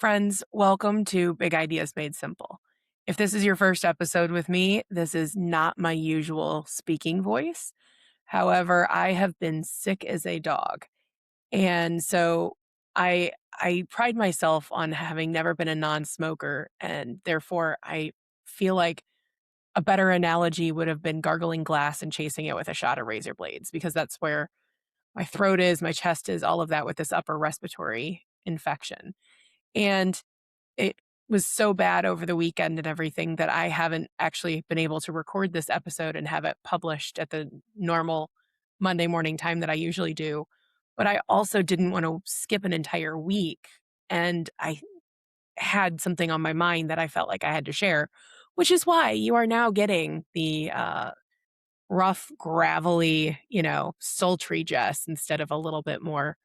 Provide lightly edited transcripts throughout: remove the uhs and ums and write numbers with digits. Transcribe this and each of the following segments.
Friends, welcome to Big Ideas Made Simple. If this is your first episode with me, this is not my usual speaking voice. However, I have been sick as a dog. And so I pride myself on having never been a non-smoker, and therefore I feel like a better analogy would have been gargling glass and chasing it with a shot of razor blades, because that's where my throat is, my chest is, all of that with this upper respiratory infection. And it was so bad over the weekend and everything that I haven't actually been able to record this episode and have it published at the normal Monday morning time that I usually do. But I also didn't want to skip an entire week. And I had something on my mind that I felt like I had to share, which is why you are now getting the rough, gravelly, sultry Jess instead of a little bit more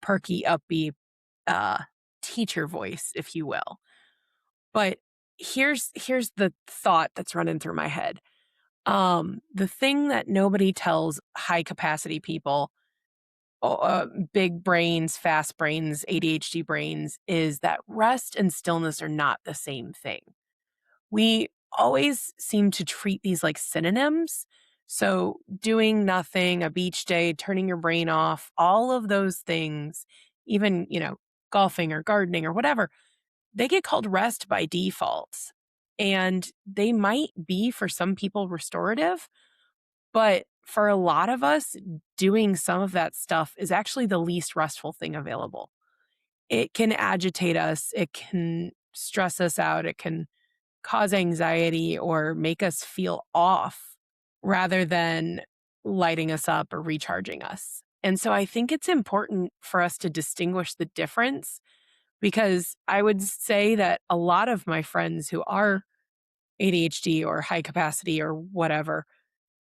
perky, upbeat uh, teacher voice, if you will. But here's the thought that's running through my head. The thing that nobody tells high capacity people, big brains, fast brains, ADHD brains, is that rest and stillness are not the same thing. We always seem to treat these like synonyms. So doing nothing, a beach day, turning your brain off, all of those things, even, golfing or gardening or whatever, they get called rest by default. And they might be for some people restorative, but for a lot of us, doing some of that stuff is actually the least restful thing available. It can agitate us, it can stress us out, it can cause anxiety or make us feel off rather than lighting us up or recharging us. And so I think it's important for us to distinguish the difference, because I would say that a lot of my friends who are ADHD or high capacity or whatever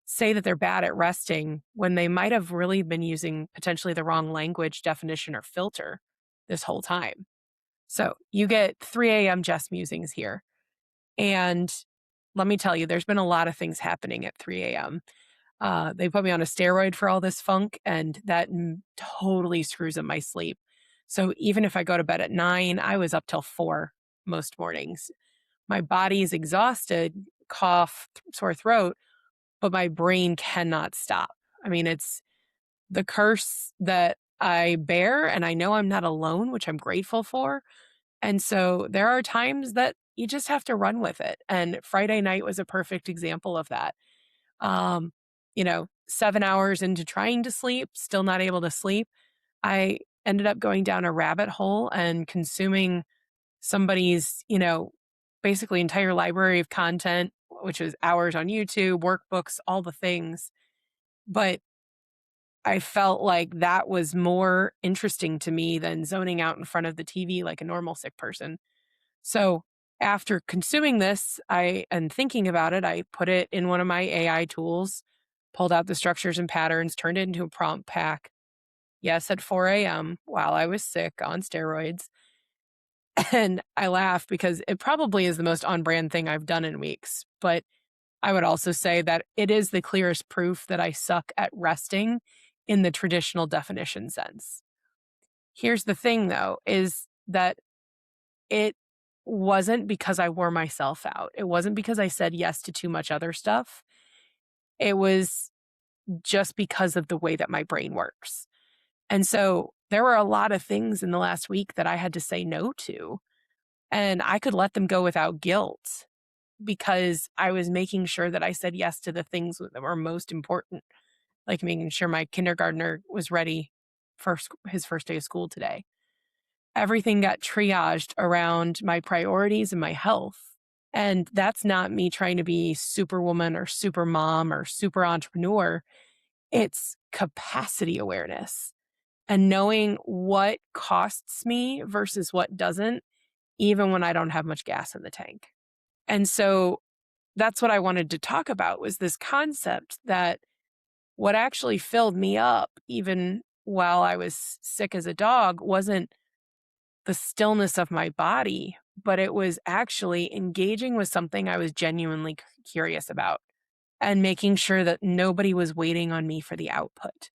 say that they're bad at resting when they might have really been using potentially the wrong language, definition, or filter this whole time. So you get 3 a.m. Jess musings here. And let me tell you, there's been a lot of things happening at 3 a.m. They put me on a steroid for all this funk, and that totally screws up my sleep. So even if I go to bed at 9, I was up till 4 most mornings. My body's exhausted, cough, sore throat, but my brain cannot stop. I mean, it's the curse that I bear, and I know I'm not alone, which I'm grateful for. And so there are times that you just have to run with it. And Friday night was a perfect example of that. 7 hours into trying to sleep, still not able to sleep. I ended up going down a rabbit hole and consuming somebody's, basically entire library of content, which is hours on YouTube, workbooks, all the things. But I felt like that was more interesting to me than zoning out in front of the TV like a normal sick person. So after consuming this, and thinking about it, I put it in one of my AI tools, pulled out the structures and patterns, turned it into a prompt pack. Yes, at 4 a.m. while I was sick on steroids. And I laugh because it probably is the most on brand thing I've done in weeks. But I would also say that it is the clearest proof that I suck at resting in the traditional definition sense. Here's the thing, though, is that it wasn't because I wore myself out. It wasn't because I said yes to too much other stuff. It was just because of the way that my brain works. And so there were a lot of things in the last week that I had to say no to, and I could let them go without guilt because I was making sure that I said yes to the things that were most important, like making sure my kindergartner was ready for his first day of school today. Everything got triaged around my priorities and my health. And that's not me trying to be superwoman or super mom or super entrepreneur. It's capacity awareness and knowing what costs me versus what doesn't, even when I don't have much gas in the tank. And so that's what I wanted to talk about, was this concept that what actually filled me up, even while I was sick as a dog, wasn't the stillness of my body, but it was actually engaging with something I was genuinely curious about and making sure that nobody was waiting on me for the output.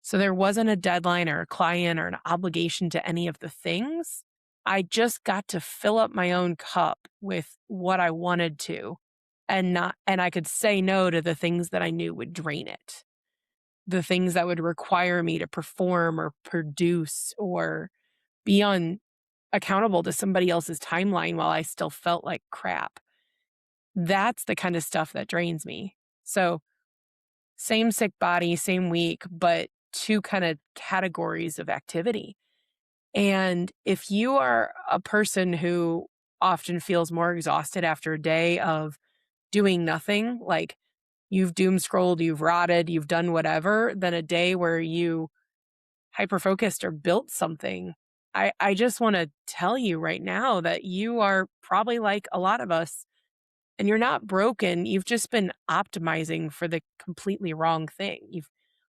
So there wasn't a deadline or a client or an obligation to any of the things. I just got to fill up my own cup with what I wanted to and I could say no to the things that I knew would drain it. The things that would require me to perform or produce or be on accountable to somebody else's timeline while I still felt like crap. That's the kind of stuff that drains me. So, same sick body, same week, but two kind of categories of activity. And if you are a person who often feels more exhausted after a day of doing nothing, like you've doom scrolled, you've rotted, you've done whatever, than a day where you hyper focused or built something, I just want to tell you right now that you are probably like a lot of us and you're not broken. You've just been optimizing for the completely wrong thing. You've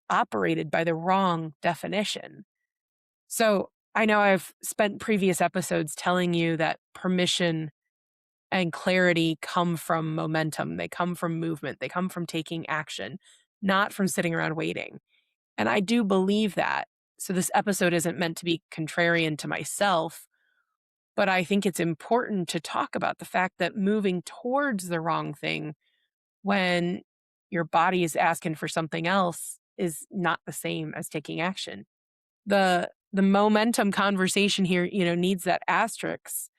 operated by the wrong definition. So I know I've spent previous episodes telling you that permission and clarity come from momentum. They come from movement. They come from taking action, not from sitting around waiting. And I do believe that. So this episode isn't meant to be contrarian to myself, but I think it's important to talk about the fact that moving towards the wrong thing when your body is asking for something else is not the same as taking action. The momentum conversation here, needs that asterisk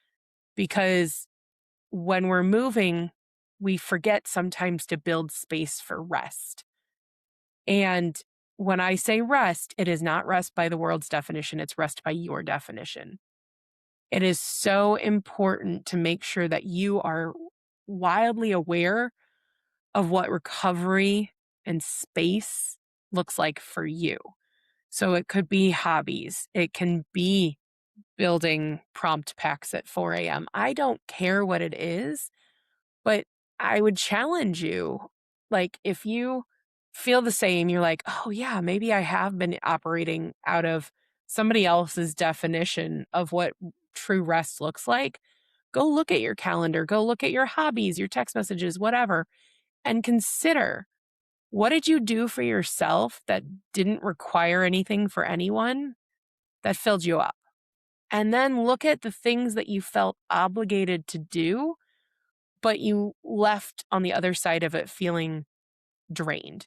because when we're moving, we forget sometimes to build space for rest. And when I say rest, it is not rest by the world's definition, it's rest by your definition. It is so important to make sure that you are wildly aware of what recovery and space looks like for you. So it could be hobbies, it can be building prompt packs at 4 a.m. I don't care what it is, but I would challenge you. Like, if you feel the same, you're like, oh, yeah, maybe I have been operating out of somebody else's definition of what true rest looks like. Go look at your calendar, go look at your hobbies, your text messages, whatever, and consider what did you do for yourself that didn't require anything for anyone that filled you up? And then look at the things that you felt obligated to do but you left on the other side of it feeling drained.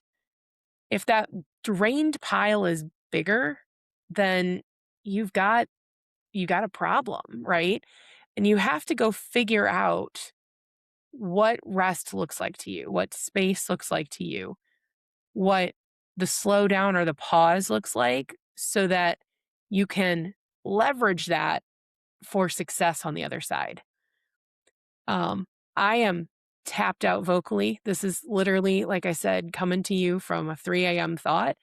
If that drained pile is bigger, then you've got a problem, right? And you have to go figure out what rest looks like to you, what space looks like to you, what the slowdown or the pause looks like so that you can leverage that for success on the other side. I am tapped out vocally. This is literally, like I said, coming to you from a 3 a.m. thought,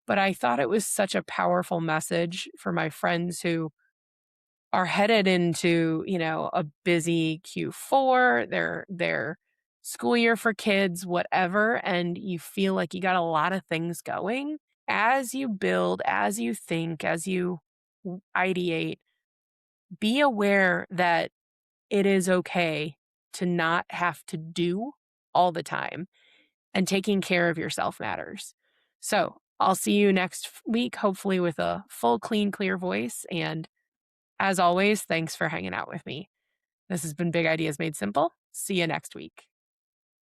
but I thought it was such a powerful message for my friends who are headed into, a busy Q4, their school year for kids, whatever, and you feel like you got a lot of things going. As you build, as you think, as you ideate, be aware that it is okay to not have to do all the time, and taking care of yourself matters. So I'll see you next week, hopefully with a full, clean, clear voice. And as always, thanks for hanging out with me. This has been Big Ideas Made Simple. See you next week.